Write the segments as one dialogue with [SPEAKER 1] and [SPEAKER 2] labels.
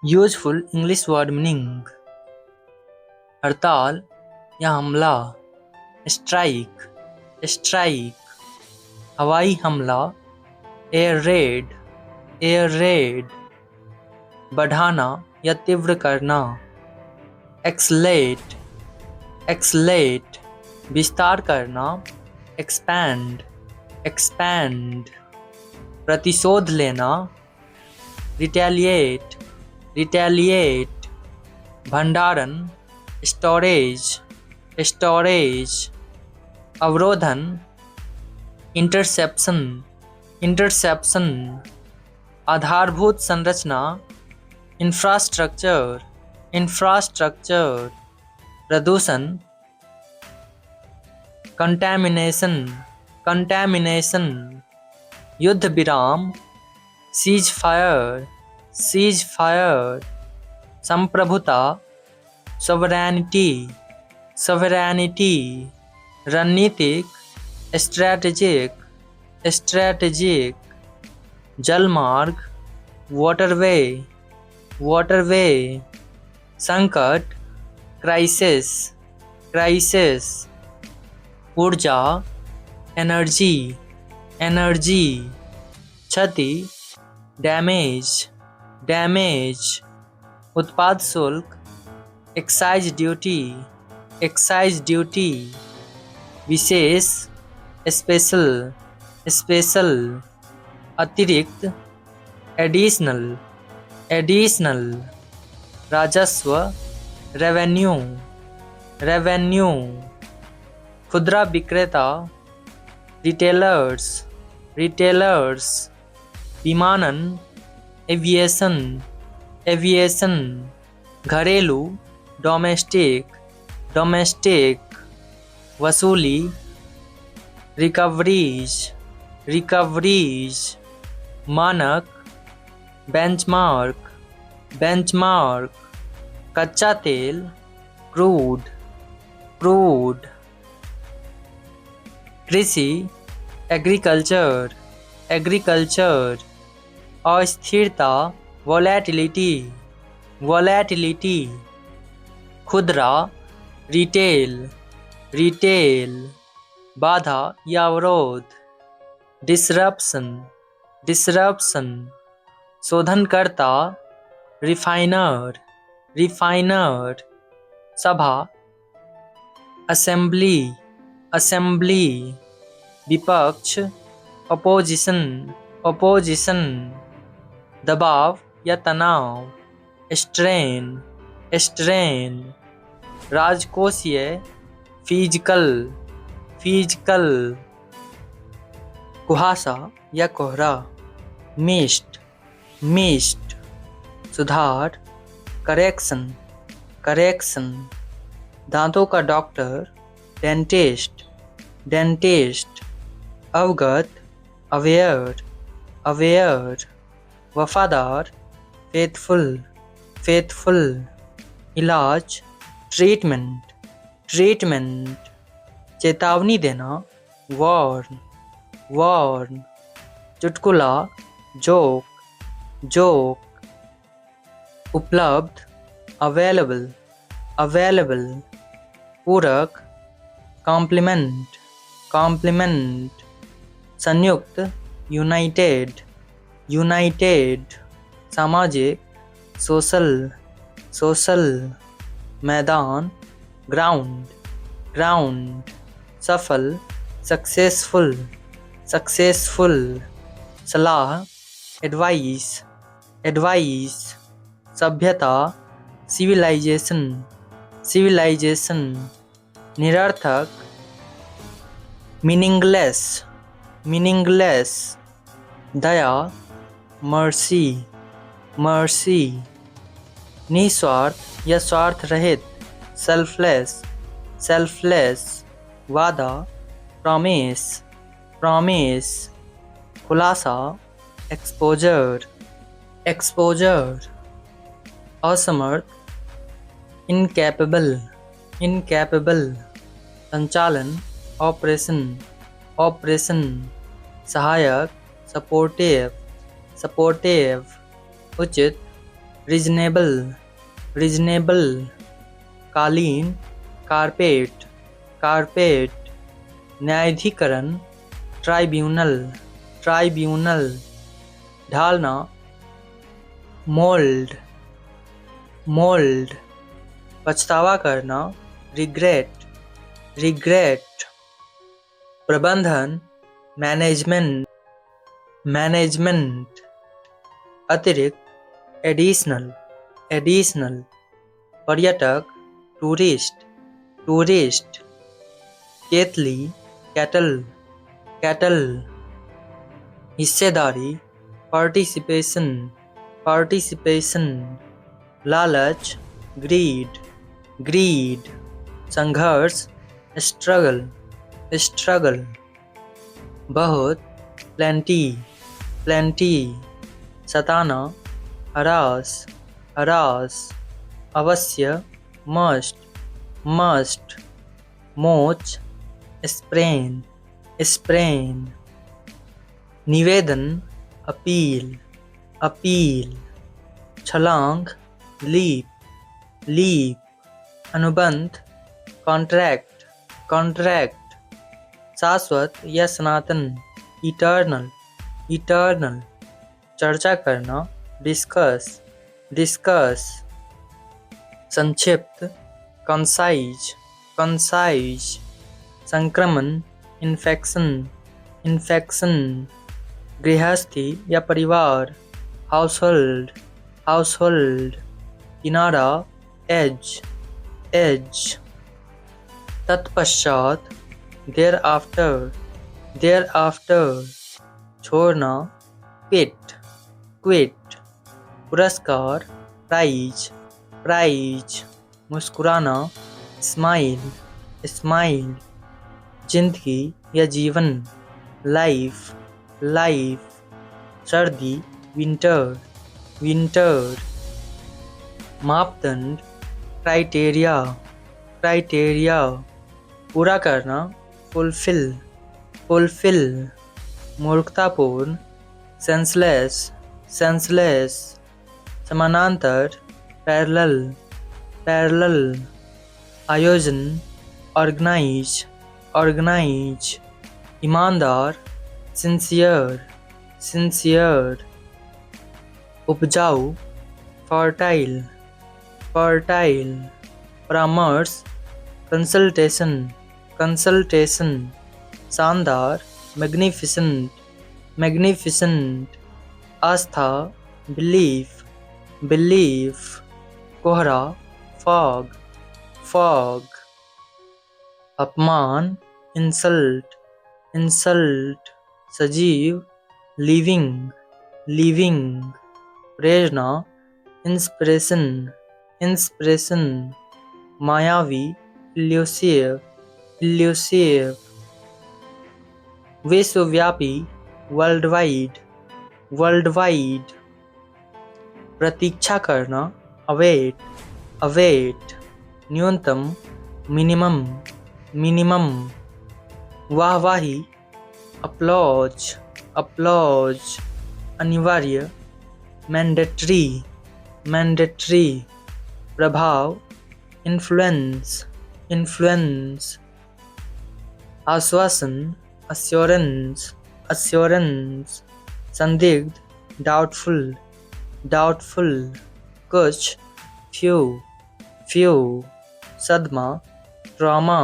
[SPEAKER 1] Useful English word meaning: हड़ताल या हमला, स्ट्राइक, स्ट्राइक। हवाई हमला, एयर रेड, एयर रेड। बढ़ाना या तीव्र करना, एक्सलेट, एक्सलेट। विस्तार करना, एक्सपैंड, एक्सपैंड। प्रतिशोध लेना, रिटेलिएट, रिटेलिएट। भंडारण, स्टोरेज, स्टोरेज। अवरोधन, इंटरसेप्शन, इंटरसेप्शन। आधारभूत संरचना, इंफ्रास्ट्रक्चर, इंफ्रास्ट्रक्चर। प्रदूषण, कंटैमिनेशन, कंटैमिनेशन। युद्ध विराम, सीज फायर, सीज फायर। संप्रभुता, सोवरेनिटी, सोवरेनिटी। रणनीतिक, स्ट्रैटेजिक, स्ट्रैटेजिक। जलमार्ग, वाटरवे, वाटरवे। संकट, क्राइसिस, क्राइसिस। ऊर्जा, एनर्जी, एनर्जी। क्षति, डैमेज, डैमेज। उत्पाद शुल्क, एक्साइज ड्यूटी, एक्साइज ड्यूटी। विशेष, स्पेशल, स्पेशल। अतिरिक्त, एडिशनल, एडिशनल। राजस्व, रेवेन्यू, रेवेन्यू। खुदरा विक्रेता, रिटेलर्स, रिटेलर्स। विमानन, एविएशन, एविएशन। घरेलू, डोमेस्टिक, डोमेस्टिक। वसूली, रिकवरीज, रिकवरीज। मानक, बेंचमार्क, बेंचमार्क। कच्चा तेल, क्रूड, क्रूड। कृषि, एग्रीकल्चर, एग्रीकल्चर। अस्थिरता, वोलेटिलिटी, वोलेटिलिटी। खुदरा, रिटेल, रिटेल। बाधा या अवरोध, डिसरप्शन, डिसरप्शन। शोधनकर्ता, रिफाइनर, रिफाइनर। सभा, असेंबली, असेंबली। विपक्ष, अपोजिशन, अपोजिशन। दबाव या तनाव, स्ट्रेन, स्ट्रेन। राजकोषीय, फिजिकल, फिजिकल। कुहासा या कोहरा, मिस्ट, मिस्ट। सुधार, करेक्शन, करेक्शन। दांतों का डॉक्टर, डेंटिस्ट, डेंटिस्ट। अवगत, अवेयर, अवेयर। वफादार, फेथफुल, फेथफुल। इलाज, ट्रीटमेंट, ट्रीटमेंट। चेतावनी देना, वार्न, वार्न। चुटकुला, जोक, जोक। उपलब्ध, अवेलेबल, अवेलेबल। पूरक, कॉम्प्लीमेंट, कॉम्प्लीमेंट। संयुक्त, यूनाइटेड, यूनाइटेड। सामाजिक, सोशल, सोशल। मैदान, ग्राउंड, ग्राउंड। सफल, सक्सेसफुल, सक्सेसफुल। सलाह, एडवाइस, एडवाइस। सभ्यता, सिविलाइजेशन, सिविलाइजेशन। निरर्थक, मीनिंगलेस, मीनिंगलेस। दया, मर्सी, मर्सी। निस्वार्थ या स्वार्थ रहित, सेल्फलेस, सेल्फलेस। वादा, प्रॉमिस, प्रॉमिस। खुलासा, एक्सपोजर, एक्सपोजर। असमर्थ, इनकैपेबल, इनकैपेबल। संचालन, ऑपरेशन, ऑपरेशन। सहायक, सपोर्टिव, सपोर्टिव। उचित, रीजनेबल, रीजनेबल, कालीन, कारपेट, कारपेट, न्यायाधिकरण, ट्राइब्यूनल, ट्राइब्यूनल, ढालना, मोल्ड, मोल्ड, पछतावा करना, रिग्रेट, रिग्रेट, प्रबंधन, मैनेजमेंट, मैनेजमेंट, अतिरिक्त, एडिशनल, एडिशनल, पर्यटक, टूरिस्ट, टूरिस्ट, केतली, कैटल, कैटल, हिस्सेदारी, पार्टिसिपेशन, पार्टिसिपेशन, लालच, ग्रीड, ग्रीड, संघर्ष, स्ट्रगल, स्ट्रगल, बहुत, प्लेंटी, प्लेंटी, सताना, हरास, हरास, अवश्य, मस्ट, मस्ट, मोच, स्प्रेन, स्प्रेन, निवेदन, अपील, अपील, छलांग, लीप, लीप, अनुबंध, कॉन्ट्रैक्ट, कॉन्ट्रैक्ट, शाश्वत या सनातन, इटर्नल, इटर्नल, चर्चा करना, डिस्कस, डिस्कस, संक्षिप्त, कंसाइज, कंसाइज, संक्रमण, इन्फेक्शन, इन्फेक्शन, गृहस्थी या परिवार, हाउसहोल्ड, हाउसहोल्ड, किनारा, एज, एज, तत्पश्चात, देयर आफ्टर, देयर आफ्टर, छोड़ना, क्विट, क्विट, पुरस्कार, प्राइज, प्राइज, मुस्कुराना, स्माइल, स्माइल, जिंदगी या जीवन, लाइफ, लाइफ, सर्दी, विंटर, विंटर, मापदंड, क्राइटेरिया, क्राइटेरिया, पूरा करना, फुलफिल, फुलफिल, मूर्खतापूर्ण, सेंसलेस, सेंसलेस, समानांतर, पैरेलल, पैरेलल, आयोजन, ऑर्गेनाइज, ऑर्गेनाइज, ईमानदार, सिंसियर, सिंसियर, उपजाऊ, फर्टाइल, फर्टाइल, परामर्श, कंसल्टेशन, कंसल्टेशन, शानदार, मैग्निफिसेंट, मैग्निफिसेंट, आस्था, बिलीफ, बिलीफ, कोहरा, फॉग, फॉग, अपमान, इंसल्ट, इंसल्ट, सजीव, लिविंग, लिविंग, प्रेरणा, इंस्पिरेशन, इंस्पिरेशन, मायावी, इल्यूसिव, इल्यूसिव, विश्वव्यापी, वर्ल्ड वाइड, वर्ल्ड वाइड, प्रतीक्षा करना, अवेट, अवेट, न्यूनतम, मिनिमम, मिनिमम, वाहवाही, अपलॉज, अपलॉज, अनिवार्य, मैंडेटरी, मैंडेटरी, प्रभाव, इन्फ्लुएंस, इन्फ्लुएंस, आश्वासन, अस्योरेंस, अस्योरेंस, संदिग्ध, डाउटफुल, डाउटफुल, कुछ, फ्यू, फ्यू, सदमा, ट्रॉमा,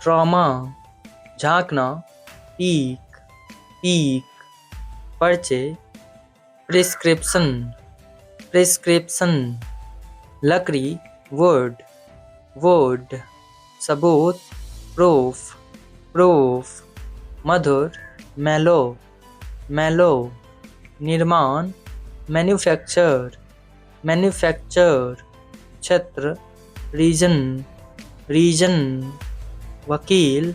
[SPEAKER 1] ट्रॉमा, झांकना, पीक, पीक, पर्चे, प्रिस्क्रिप्शन, प्रिस्क्रिप्शन, लकड़ी, वुड, वुड, सबूत, प्रूफ, प्रूफ, मधुर, मेलो, मेलो, निर्माण, मैन्युफैक्चर, मैन्युफैक्चर, क्षेत्र, रीजन, रीजन, वकील,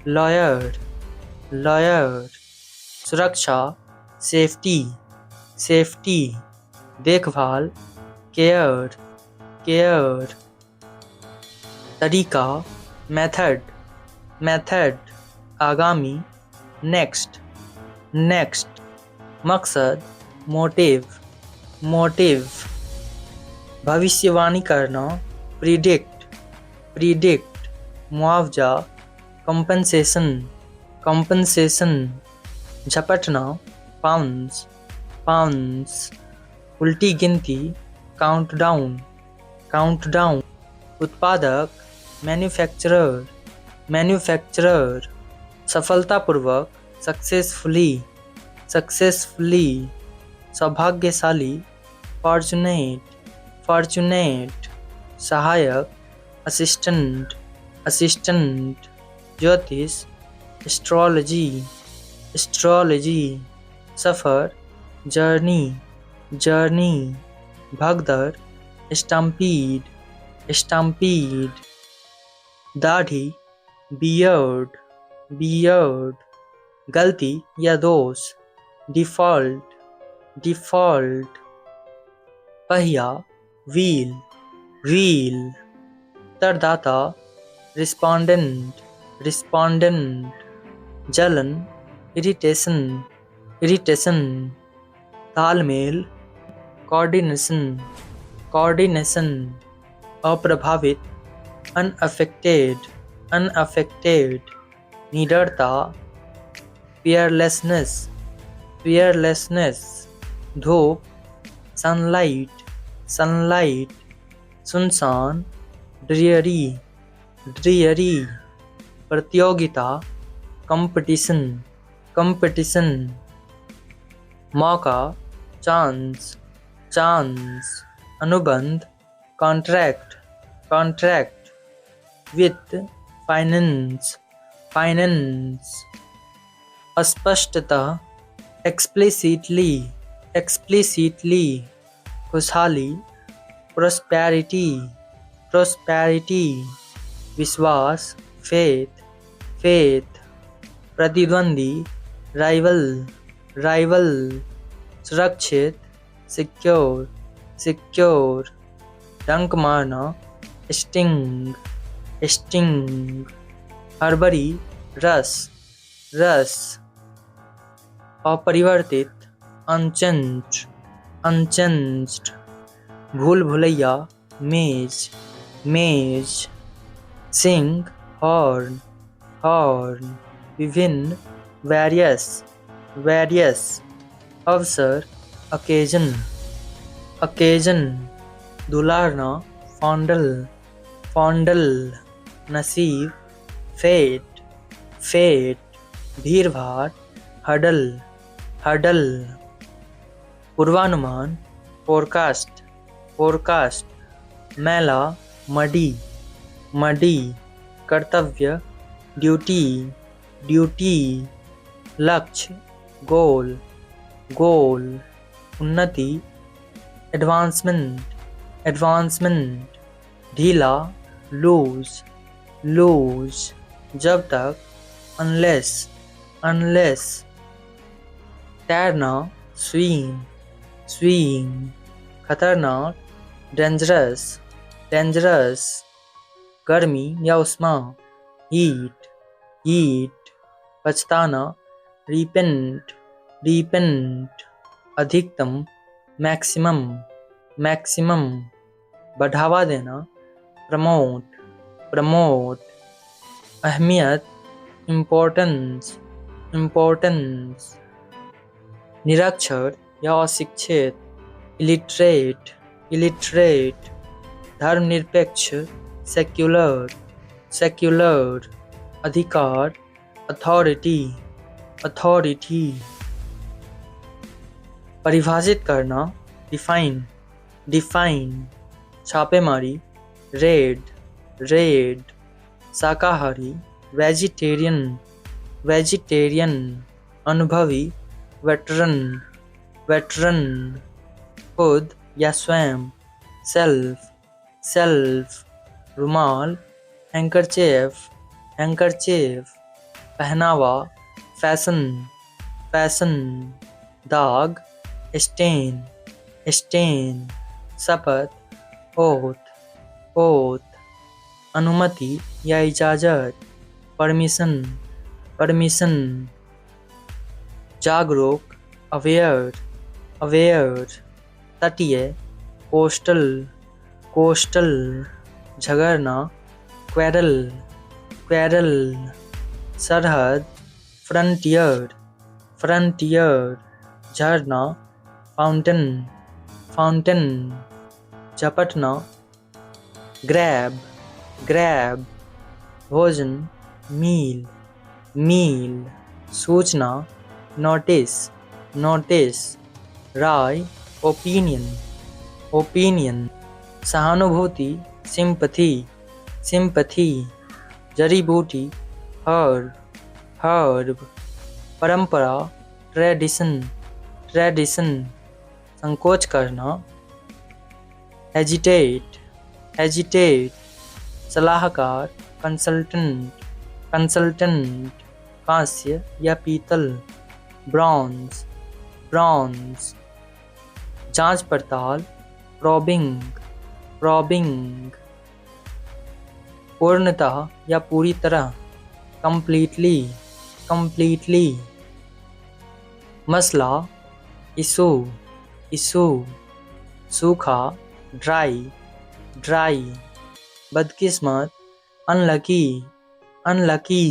[SPEAKER 1] लॉयर, लॉयर, सुरक्षा, सेफ्टी, सेफ्टी, देखभाल, केयर, केयर, तरीका, मेथड, मेथड, आगामी, नेक्स्ट, नेक्स्ट, मकसद, मोटिव, मोटिव, भविष्यवाणी करना, प्रिडिक्ट, प्रिडिक्ट। मुआवजा, कंपनसेशन, कंपनसेशन। झपटना, पाउंस, पाउंस। उल्टी गिनती, काउंटडाउन, काउंटडाउन। उत्पादक, मैन्युफैक्चरर, मैन्युफैक्चरर। सफलतापूर्वक, सक्सेसफुली, सक्सेसफुली। सौभाग्यशाली, फॉर्चुनेट, फॉर्चुनेट। सहायक, असिस्टेंट, असिस्टेंट। ज्योतिष, एस्ट्रोलॉजी, एस्ट्रोलॉजी। सफर, जर्नी, जर्नी। भगदड़, स्टम्पीड, स्टम्पीड। दाढ़ी, बियर्ड, बियर्ड। गलती या दोष, डिफॉल्ट, डिफॉल्ट। पहिया, व्हील, व्हील। उत्तरदाता, रिस्पोंडेंट, रिस्पोंडेंट। जलन, इरिटेशन, इरिटेशन। तालमेल, कोऑर्डिनेशन, कोऑर्डिनेशन। अप्रभावित, अनअफेक्टेड, अनअफेक्टेड। निडरता, फियरलेसनेस, फियरलेसनेस। धूप, सनलाइट, सनलाइट। सुनसान, ड्रियरी, ड्रियरी। प्रतियोगिता, कंपटीशन, कंपटीशन। मौका, चांस, चांस। अनुबंध, कॉन्ट्रैक्ट, कॉन्ट्रैक्ट। वित्त, फाइनेंस, फाइनेंस। अस्पष्टता, एक्सप्लिसिटली, एक्सप्लिसिटली। खुशहाली, प्रोस्पेरिटी, प्रोस्पेरिटी। विश्वास, फेथ, फेथ। प्रतिद्वंदी, राइवल, राइवल। सुरक्षित, सिक्योर, सिक्योर। डंक मारना, स्टिंग, स्टिंग। हड़बड़ी, रस, रस। अपरिवर्तित, अनचेंज्ड, अनचेंज्ड। भूल भुलैया, मेज, मेज। सिंग, हॉर्न, हॉर्न। विभिन्न, वेरियस, वेरियस। अवसर, अकेजन, अकेजन। दुलारना, फॉन्डल, फॉन्डल। नसीब, फेट, फेट। भीड़ भाड़, हडल, हडल। पूर्वानुमान, फोरकास्ट, फोरकास्ट। मैला, मडी, मडी। कर्तव्य, ड्यूटी, ड्यूटी। लक्ष्य, गोल, गोल। उन्नति, एडवांसमेंट, एडवांसमेंट। ढीला, लूज, लूज। जब तक, अनलेस, अनलेस। तैरना, स्विम, स्विम। खतरनाक, डेंजरस, डेंजरस। गर्मी या उष्मा, हीट, हीट। पछताना, रिपेंट, रिपेंट। अधिकतम, मैक्सिमम, मैक्सिमम। बढ़ावा देना, प्रमोट, प्रमोट। अहमियत, इम्पोर्टेंस, इम्पोर्टेंस। निरक्षर या अशिक्षित, इलिटरेट, इलिटरेट। धर्मनिरपेक्ष, सेक्युलर, सेक्युलर। अधिकार, अथॉरिटी, अथॉरिटी। परिभाषित करना, डिफाइन, डिफाइन। छापेमारी, रेड, रेड। शाकाहारी, वेजिटेरियन, वेजिटेरियन। अनुभवी, वेटरन, वेटरन। खुद या स्वयं, सेल्फ, सेल्फ। रुमाल, हैंकरचेफ, हैंकरचेफ। पहनावा, फैशन, फैशन। दाग, स्टेन, स्टेन। शपथ, ओथ, ओथ। अनुमति या इजाज़त, परमिशन, परमिशन। जागरूक, अवेयर, अवेयर। तटीय, कोस्टल, कोस्टल झगड़ना, क्वेरल क्वेरल, सरहद फ्रंटियर फ्रंटियर, झरना फाउंटेन फाउंटेन, झपटना ग्रैब ग्रैब, भोजन मील मील, सूचना नोटिस नोटिस, राय ओपिनियन ओपिनियन, सहानुभूति सिंपथी सिंपथी, जड़ी बूटी हर्ब हर्ब, परंपरा ट्रेडिशन ट्रेडिशन, संकोच करना हेजिटेट हेजिटेट, सलाहकार कंसल्टेंट कंसल्टेंट, कांस्य या पीतल ब्रॉन्ज ब्रॉन्ज, जांच पड़ताल प्रॉबिंग प्रॉबिंग, पूर्णतः या पूरी तरह कंप्लीटली कंप्लीटली, मसला इशू इशू, सूखा ड्राई ड्राई, बदकिस्मत अनलकी अनलकी,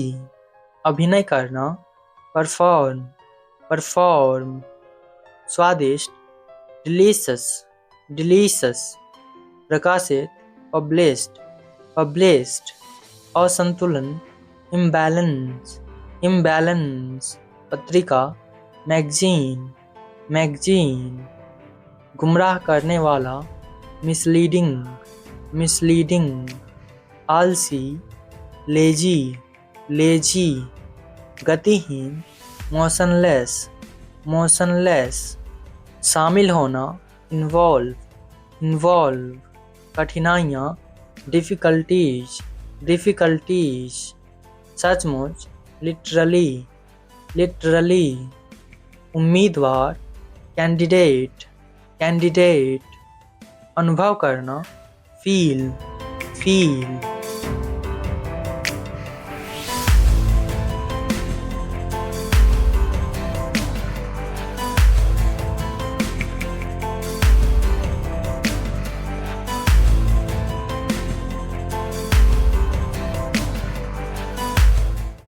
[SPEAKER 1] अभिनय करना परफॉर्म परफॉर्म, स्वादिष्ट डिलीशियस डिलीशियस, प्रकाशित पब्लिश्ड पब्लिश्ड, असंतुलन इम्बैलेंस इम्बैलेंस, पत्रिका मैगजीन मैगजीन, गुमराह करने वाला मिसलीडिंग मिसलीडिंग, आलसी लेजी लेजी, गतिहीन मोशनलेस मोशनलेस, शामिल होना इन्वॉल्व इन्वॉल्व, कठिनाइयाँ डिफ़िकल्टीज डिफ़िकल्टीज, सचमुच लिटरली लिटरली, उम्मीदवार कैंडिडेट कैंडिडेट, अनुभव करना फील फील,